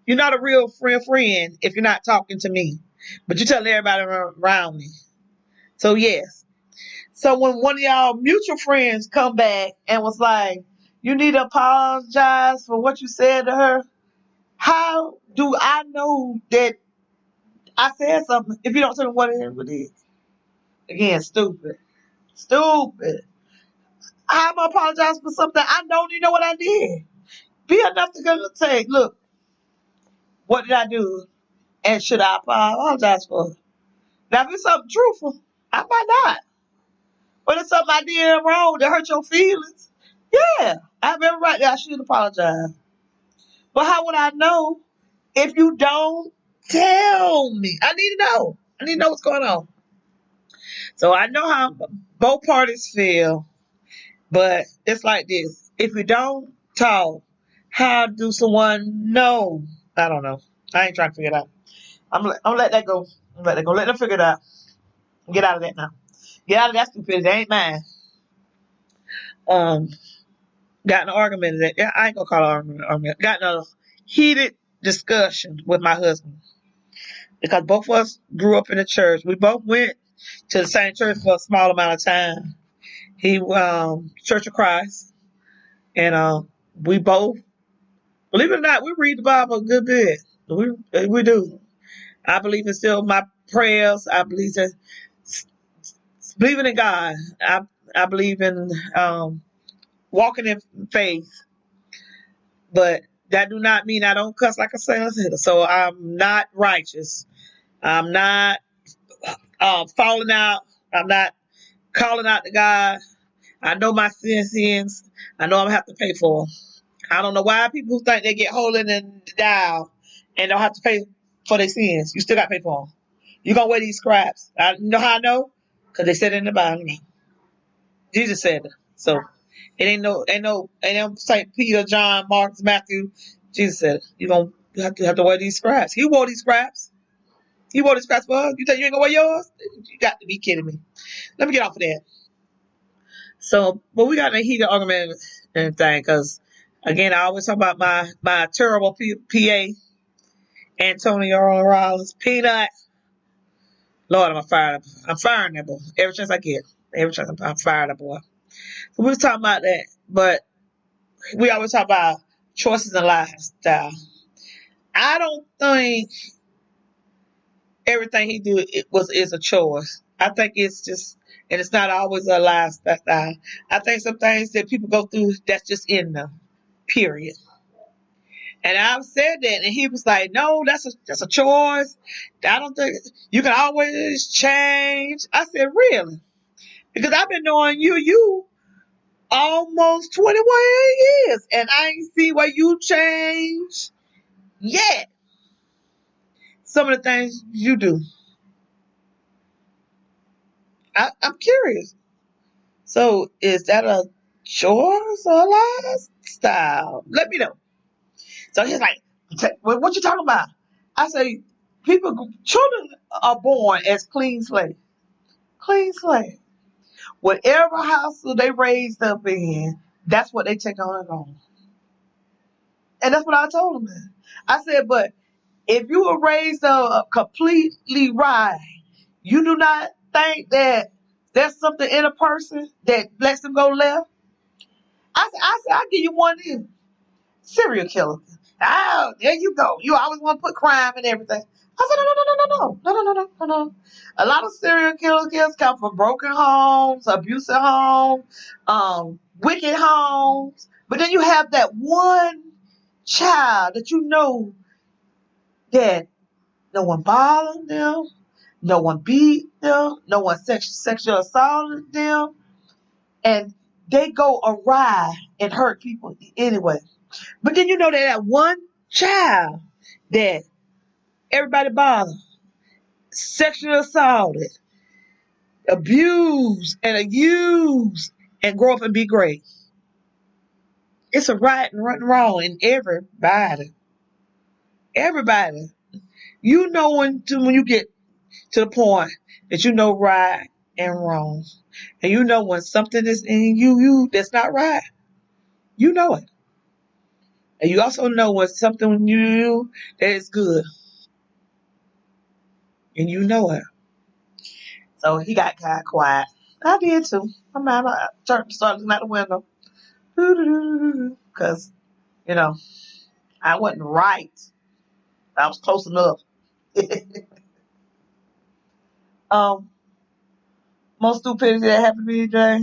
You're not a real friend if you're not talking to me. But you tell everybody around me. So yes. So when one of y'all mutual friends come back and was like, you need to apologize for what you said to her, how do I know that I said something if you don't tell me what it is? Again, stupid. Stupid. How am I apologize for something I don't even know what I did? Be enough to go say, look, what did I do? And should I apologize for it? Now, if it's something truthful, I might not. But it's something I did wrong that hurt your feelings. Yeah, I have every right that I should apologize. But how would I know if you don't tell me? I need to know. I need to know what's going on. So I know how both parties feel, but it's like this. If you don't talk, how do someone know? I don't know. I ain't trying to figure it out. I'm gonna let that go. Let them figure it out. Get out of that now. Get out of that stupidity. That ain't mine. Got in an argument. I ain't gonna call it an argument. Got in a heated discussion with my husband because both of us grew up in the church. We both went to the same church for a small amount of time. He Church of Christ, and we both, believe it or not, we read the Bible a good bit. We do. I believe in still my prayers. I believe in believing in God. I believe in walking in faith, but that do not mean I don't cuss like a sailor. So I'm not righteous. I'm not falling out. I'm not calling out to God. I know my sins. I know I'm gonna have to pay for them. I don't know why people think they get holy and die and don't have to pay for their sins. You still got to pay for them. You're gonna wear these scraps. You know how I know? Because they said it in the Bible. Jesus said it. So it ain't no St. Peter, John, Mark, Matthew. Jesus said it. You have to wear these scraps. He wore these scraps. He wore these scraps for us. You think you ain't gonna wear yours? You got to be kidding me. Let me get off of that. So, but we got in a heated argument and thing because, again, I always talk about my terrible PA, Antonio Rollins, Peanut. Lord, I'm firing that boy every chance I get. Every chance I'm firing that boy. So we was talking about that, but we always talk about choices in lifestyle. I don't think everything he do is a choice. I think it's just, and it's not always a lifestyle. I think some things that people go through that's just in them. Period. And I've said that, and he was like, "No, that's a choice. I don't think you can always change." I said, "Really?" Because I've been knowing you almost 21 years, and I ain't see where you change yet. Some of the things you do, I'm curious. So, is that a choice or a lifestyle? Let me know. So he's like, "What you talking about?" I say, children are born as clean slate. Clean slate. Whatever household they raised up in, that's what they take on and on. And that's what I told them. I said, but if you were raised up completely right, you do not think that there's something in a person that lets them go left? I said, I'll give you one of them. Serial killer. Oh, there you go. You always want to put crime and everything. I said, no. A lot of serial killers come from broken homes, abusive homes, wicked homes. But then you have that one child that you know that no one bothered them, no one beat them, no one sexual assaulted them, and they go awry and hurt people anyway. But then you know that one child that everybody bothered, sexually assaulted, abused, and used, and grow up and be great. It's a right and wrong in everybody. Everybody. You know when you get to the point that you know right and wrong. And you know when something is in you that's not right. You know it. And you also know when something new that is good, and you know it. So he got kind of quiet. I did too. I started looking out the window. Because, you know, I wasn't right. I was close enough. um, Most stupidity that happened to me today.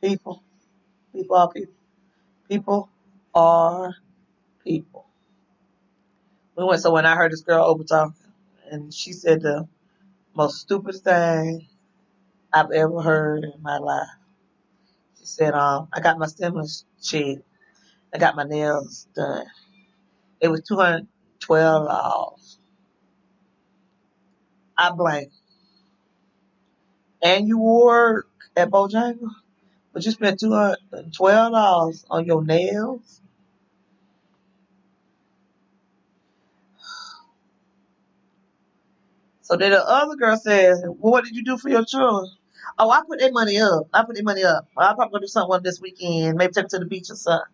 People. People are people. People are people. So when I heard this girl over talking, and she said the most stupid thing I've ever heard in my life. She said, I got my stimulus check. I got my nails done. It was $212. I blank. And you work at Bojangles, but you spent $212 on your nails. So then the other girl said, well, what did you do for your children? Oh, I put their money up. I'll probably do something this weekend, maybe take them to the beach or something.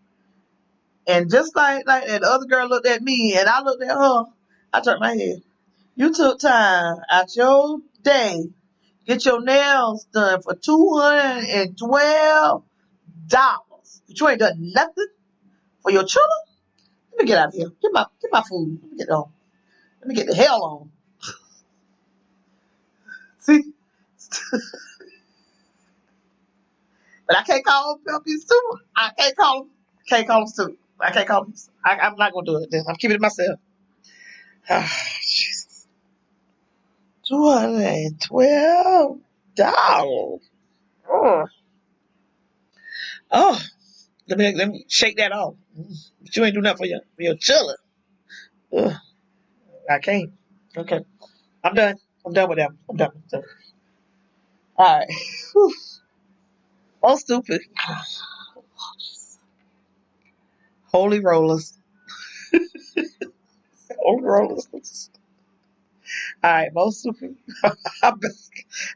And just like that, the other girl looked at me and I looked at her. I turned my head. You took time out your day, get your nails done for $212. But you ain't done nothing for your children? Let me get out of here. Get my food. Let me get on. Let me get the hell on. See? But I can't call them stupid. I can't call them stupid. I can't call them. I'm not gonna do it. Then I'm keeping it myself. Jesus. $212. Oh, let me shake that off. But you ain't do nothing for your children. Ugh, I can't. Okay, I'm done. I'm done with them. I'm done. All right. Whew. All stupid. Holy rollers. Holy rollers. All right, most stupid. I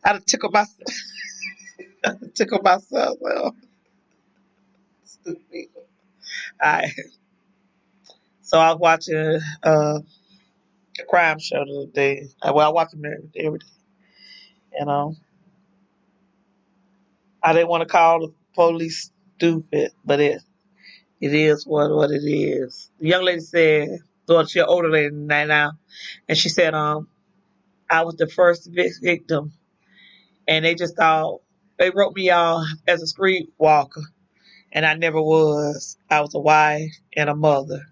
done tickled myself. I done tickled myself. Well, stupid. All right. So I was watching a crime show the other day. Well, I watch them every day. You know, I didn't want to call the police stupid, but it is what it is. The young lady said, well, she's an older lady than that now, and she said, I was the first victim, and they just thought they wrote me off as a street walker, and I never was. I was a wife and a mother.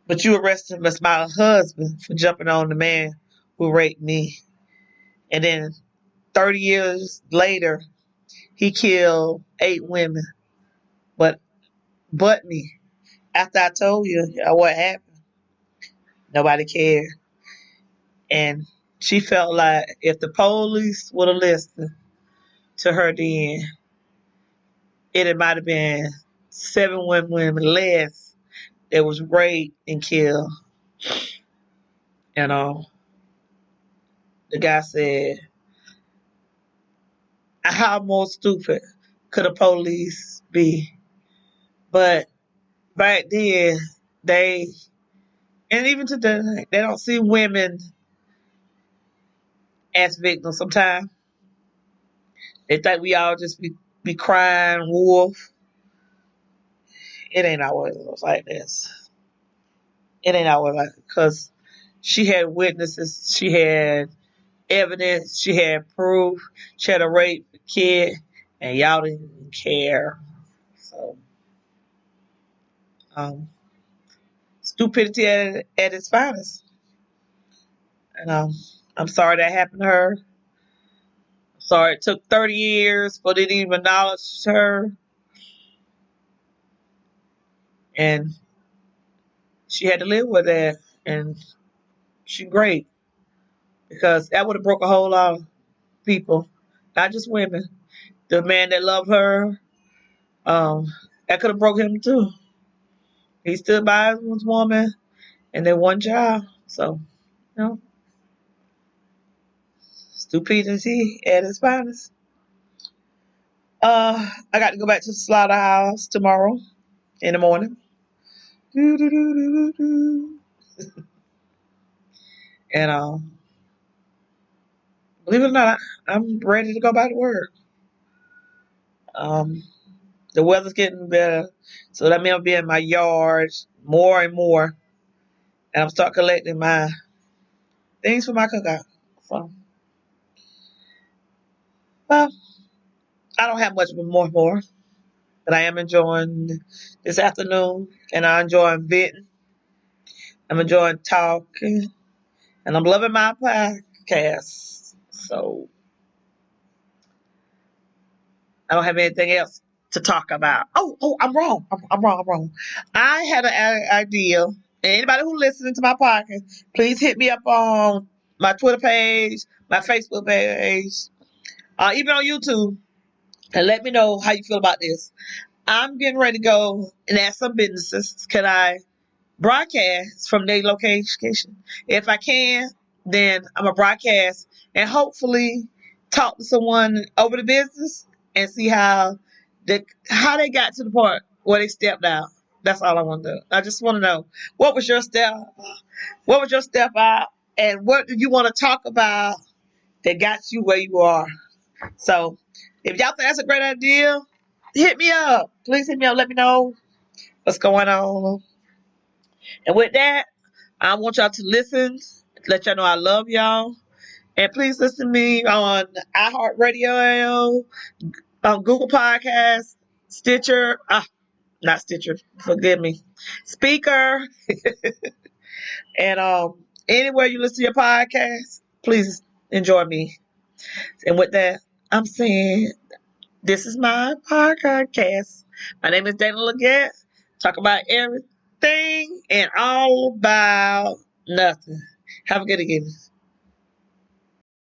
But you arrested him as my husband for jumping on the man who raped me, and then 30 years later, he killed 8 women, but me. After I told you what happened, nobody cared. And she felt like if the police would have listened to her then, it might have been 7 women less that was raped and killed. You know, the guy said, how more stupid could the police be? But back then, and even today, they don't see women as victims sometimes. They think we all just be crying wolf. It ain't always like this. It ain't always like because she had witnesses, she had evidence, she had proof, she had a rape kid, and y'all didn't care. So, um, stupidity at its finest. And I'm sorry that happened to her. I'm sorry it took 30 years for they to even acknowledge her. And she had to live with that. And she great because that would have broke a whole lot of people, not just women. The man that loved her, um, that could have broke him too. He stood by his woman and their one child. So, you know, stupidity at its finest. I got to go back to the slaughterhouse tomorrow in the morning. Doo, doo, doo, doo, doo, doo. And believe it or not, I'm ready to go back to work. Um, the weather's getting better, so that means I'll be in my yard more and more, and I'm start collecting my things for my cookout. So, well, I don't have much more, but I am enjoying this afternoon, and I'm enjoying venting. I'm enjoying talking, and I'm loving my podcast. So I don't have anything else to talk about. Oh, I'm wrong. I'm wrong. I'm wrong. I had an idea. Anybody who listens to my podcast, please hit me up on my Twitter page, my Facebook page, even on YouTube, and let me know how you feel about this. I'm getting ready to go and ask some businesses, can I broadcast from their location? If I can, then I'm going to broadcast and hopefully talk to someone over the business and see how they got to the point where they stepped out. That's all I want to do. I just want to know, what was your step? What was your step out? And what do you want to talk about that got you where you are? So if y'all think that's a great idea, hit me up. Please hit me up. Let me know what's going on. And with that, I want y'all to listen. Let y'all know I love y'all. And please listen to me on iHeartRadio, on Google Podcasts, Stitcher. Not Stitcher. Forgive me. Speaker. And anywhere you listen to your podcast, please enjoy me. And with that, I'm saying this is my podcast. My name is Dana Leggett. Talk about everything and all about nothing. Have a good evening.